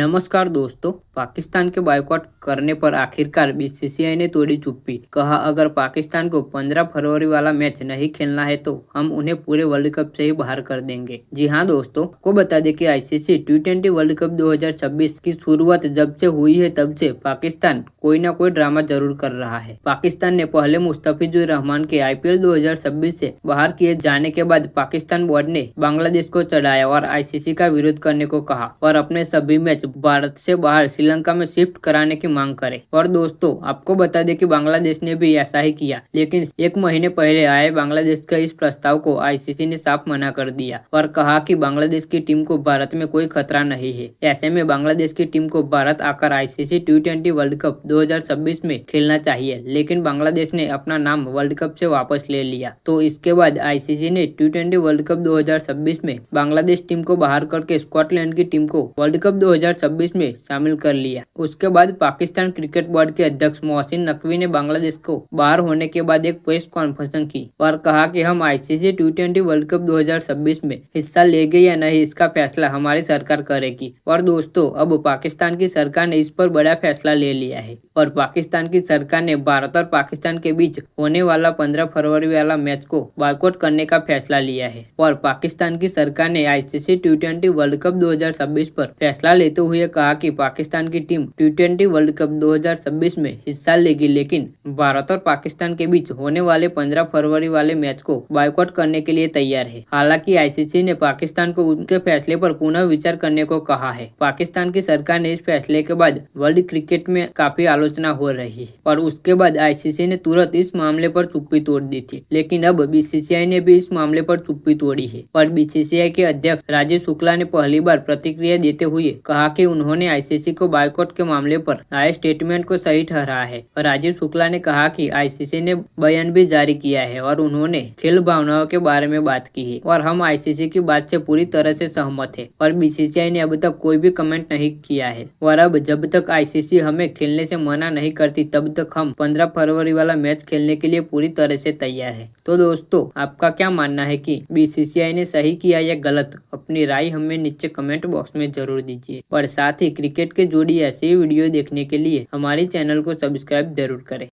नमस्कार दोस्तों। पाकिस्तान के बायकॉट करने पर आखिरकार बीसीसीआई ने तोड़ी चुप्पी। कहा, अगर पाकिस्तान को 15 फरवरी वाला मैच नहीं खेलना है तो हम उन्हें पूरे वर्ल्ड कप से ही बाहर कर देंगे। जी हां दोस्तों, को बता दें कि आईसीसी टी20 वर्ल्ड कप 2026 की शुरुआत जब से हुई है तब से पाकिस्तान कोई ना कोई ड्रामा जरूर कर रहा है। पाकिस्तान ने पहले मुस्तफिजुर रहमान के आईपीएल 2026 से बाहर किए जाने के बाद पाकिस्तान बोर्ड ने बांग्लादेश को चढ़ाया और आईसीसी का विरोध करने को कहा और अपने सभी मैच भारत से बाहर श्रीलंका में शिफ्ट कराने की मांग करे। और दोस्तों, आपको बता दें कि बांग्लादेश ने भी ऐसा ही किया, लेकिन एक महीने पहले आए बांग्लादेश के इस प्रस्ताव को आईसीसी ने साफ मना कर दिया और कहा कि बांग्लादेश की टीम को भारत में कोई खतरा नहीं है। ऐसे में बांग्लादेश की टीम को भारत आकर आईसीसी टी20 वर्ल्ड कप 2026 में खेलना चाहिए, लेकिन बांग्लादेश ने अपना नाम वर्ल्ड कप से वापस ले लिया। तो इसके बाद आईसीसी ने टी20 वर्ल्ड कप 2026 में बांग्लादेश टीम को बाहर करके स्कॉटलैंड की टीम को वर्ल्ड कप 2026 में शामिल कर लिया। उसके बाद पाकिस्तान क्रिकेट बोर्ड के अध्यक्ष मोहसिन नकवी ने बांग्लादेश को बाहर होने के बाद एक प्रेस कॉन्फ्रेंस की और कहा कि हम आईसीसी टी20 वर्ल्ड कप 2026 में हिस्सा लेंगे या नहीं, इसका फैसला हमारी सरकार करेगी। और दोस्तों, अब पाकिस्तान की सरकार ने इस पर बड़ा फैसला ले लिया है और पाकिस्तान की सरकार ने भारत और पाकिस्तान के बीच होने वाला 15 फरवरी वाला मैच को बॉयकॉट करने का फैसला लिया है। और पाकिस्तान की सरकार ने आईसीसी टी20 वर्ल्ड कप 2026 पर फैसला लेते हुए कहा कि पाकिस्तान की टीम टी20 वर्ल्ड कप 2026 में हिस्सा लेगी, लेकिन भारत और पाकिस्तान के बीच होने वाले 15 फरवरी वाले मैच को बॉयकॉट करने के लिए तैयार है। हालांकि आईसीसी ने पाकिस्तान को उनके फैसले पर पुनः विचार करने को कहा है। पाकिस्तान की सरकार ने इस फैसले के बाद वर्ल्ड क्रिकेट में काफी आलोचना हो रही है और उसके बाद आईसीसी ने तुरंत इस मामले पर चुप्पी तोड़ दी थी, लेकिन अब बीसीसीआई ने भी इस मामले पर चुप्पी तोड़ी है। और बीसीसीआई के अध्यक्ष राजीव शुक्ला ने पहली बार प्रतिक्रिया देते हुए कहा कि उन्होंने आईसीसी को बॉयकॉट के मामले पर आए स्टेटमेंट को सही ठहराया है। और राजीव शुक्ला ने कहा कि आईसीसी ने बयान भी जारी किया है और उन्होंने खेल भावनाओं के बारे में बात की है और हम आईसीसी की बात से पूरी तरह से सहमत है। और बीसीसीआई ने अब तक कोई भी कमेंट नहीं किया है और अब जब तक आईसीसी हमें खेलने से मना नहीं करती तब तक हम 15 फरवरी वाला मैच खेलने के लिए पूरी तरह से तैयार है। तो दोस्तों, आपका क्या मानना है कि बीसीसीआई ने सही किया या गलत? अपनी राय हमें नीचे कमेंट बॉक्स में जरूर दीजिए और साथ ही क्रिकेट के जुड़ी ऐसी वीडियो देखने के लिए हमारे चैनल को सब्सक्राइब जरूर करें।